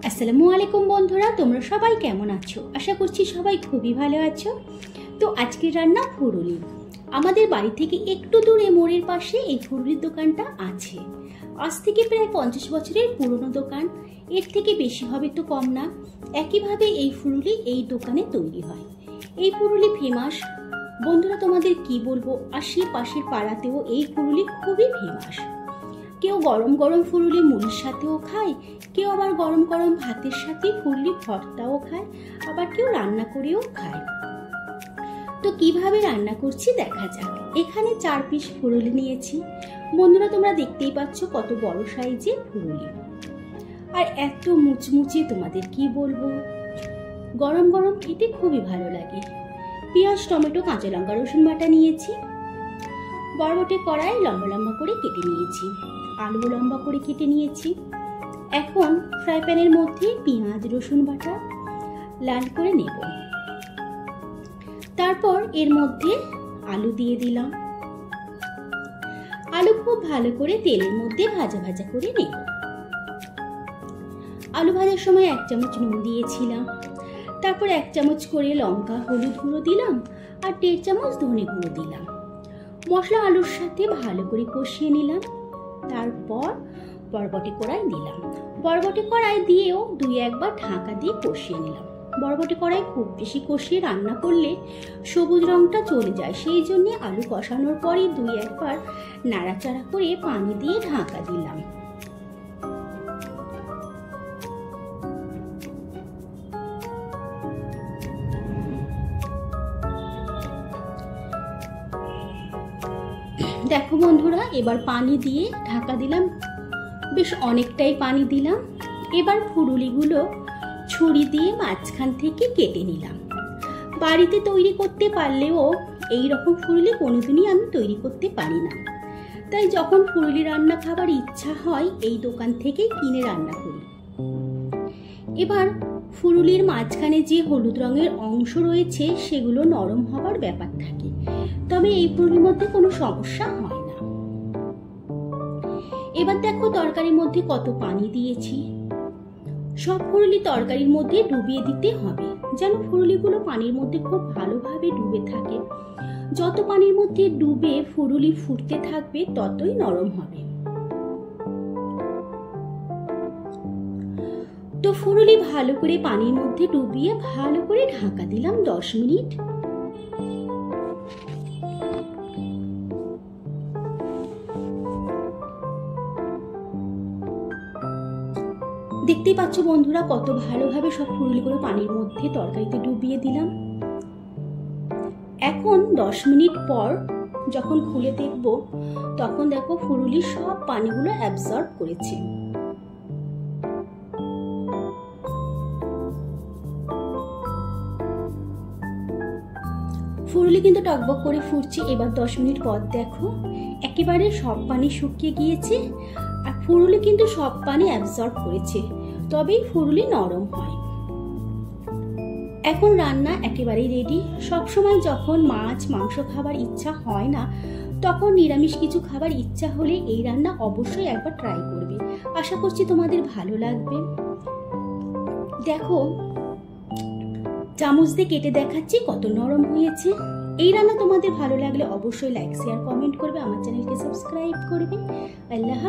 আসসালামু আলাইকুম বন্ধুরা, তোমরা সবাই কেমন আছো? আশা করছি সবাই খুবই ভালো আছো। তো আজকের রান্না ফুরুলি। আমাদের বাড়ি থেকে একটু দূরে মোড়ের পাশে এই ফুরুলির দোকানটা আছে। আজ থেকে প্রায় 50 বছরের পুরনো দোকান, এর থেকে বেশি হবে তো কম না। একইভাবে এই ফুরুলি এই দোকানে তৈরি হয়। এই ফুরুলি ফেমাস বন্ধুরা, তোমাদের কি বলবো, আশেপাশের পাড়াতেও এই ফুরুলি খুবই ফেমাস। কেউ গরম গরম ফুরুলি মুড়ির সাথেও খায়, কেউ আবার গরম গরম ভাতের সাথে ফুরুলি ভর্তাও খায়, আবার কেউ রান্না করেও খায়। তো কিভাবে রান্না করছি দেখা যাক। এখানে 4 পিস ফুরুলি নিয়েছি বন্ধুরা, তোমরা দেখতেই পাচ্ছ কত বড় সাইজের ফুরুলি, আর এত মুচমুচে, তোমাদের কি বলবো, গরম গরম খেতে খুবই ভালো লাগে। পেঁয়াজ, টমেটো, কাঁচা লঙ্কা, রসুন বাটা নিয়েছি। বরবটি কড়াই লম্বা লম্বা করে কেটে নিয়েছি, আলু লম্বা করে কেটে নিয়েছি। এখন ফ্রাই প্যানের মধ্যে পেঁয়াজ রসুন বাটা লাল করে নেব। তারপর এর মধ্যে আলু দিয়ে দিলাম। আলু খুব ভালো করে তেলের মধ্যে ভাজা ভাজা করে নেব। আলু ভাজার সময় 1 চামচ নুন দিয়েছিলাম। তারপর 1 চামচ করে লঙ্কা হলুদ গুঁড়ো দিলাম, আর 1.5 চামচ ধনে গুঁড়ো দিলাম। মশলা আলুর সাথে ভালো করে কষিয়ে নিলাম। তারপর বরবটি কড়াই দিলাম। বরবটি কড়াই দিয়েও 2-1 বার ঢাকা দিয়ে কষিয়ে নিলাম। বরবটি কড়াই খুব বেশি কষিয়ে রান্না করলে সবুজ রংটা চলে যায়, সেই জন্য আলু কষানোর পরে 2-1 বার নাড়াচাড়া করে পানি দিয়ে ঢাকা দিলাম। দেখো বন্ধুরা, এবার পানি দিয়ে ঢাকা দিলাম, বেশ অনেকটাই পানি দিলাম। এবার ফুরুলিগুলো ছুরি দিয়ে মাঝখান থেকে কেটে নিলাম। বাড়িতে তৈরি করতে পারলেও এই রকম ফুরুলি কোনোদিনই আমি তৈরি করতে পারি না, তাই যখন ফুরুলি রান্না খাবার ইচ্ছা হয় এই দোকান থেকেই কিনে রান্না করি। এবার ফুরুলির মাঝখানে যে হলুদ রঙের অংশ রয়েছে সেগুলো নরম হবার ব্যাপার থাকে, তবে এই ফুরুলির মধ্যে কোনো সমস্যা হয় না। এবার দেখো তরকারির মধ্যে কত পানি দিয়েছি। সব ফুরুলি তরকারির মধ্যে ডুবিয়ে দিতে হবে, যেন ফুরুলিগুলো পানির মধ্যে খুব ভালোভাবে ডুবে থাকে। যত পানির মধ্যে ডুবে ফুরুলি ফুটতে থাকবে ততই নরম হবে। তো ফুরুলি ভালো করে পানির মধ্যে ডুবিয়ে ভালো করে ঢাকা দিলাম 10 মিনিট। দেখতেই পাচ্ছ বন্ধুরা কত ভালোভাবে সব ফুরুলিগুলো পানির মধ্যে তরকারিতে ডুবিয়ে দিলাম। এখন 10 মিনিট পর যখন খুলে দেখব, তখন দেখো ফুরুলি সব পানিগুলো অ্যাবজর্ব করেছে। ফুরুলি কিন্তু টকবক করে ফুটছে। এবার 10 মিনিট পর দেখো একেবারে সব পানি শুকিয়ে গিয়েছে, আর ফুরুলি কিন্তু সব পানি অ্যাবজর্ব করেছে, তবেই ফুরুলি নরম হয়। এখন রান্না একেবারেই রেডি। সবসময় যখন মাছ মাংস খাবার ইচ্ছা হয় না, তখন নিরামিষ কিছু খাবার ইচ্ছা হলে এই রান্না অবশ্যই একবার ট্রাই করবে। আশা করছি তোমাদের ভালো লাগবে। দেখো চামচ দিয়ে কেটে দেখাচ্ছি কত নরম হয়েছে। এই রান্না তোমাদের ভালো লাগলে অবশ্যই লাইক শেয়ার কমেন্ট করবে, আমার চ্যানেলকে সাবস্ক্রাইব করবে। আল্লাহ।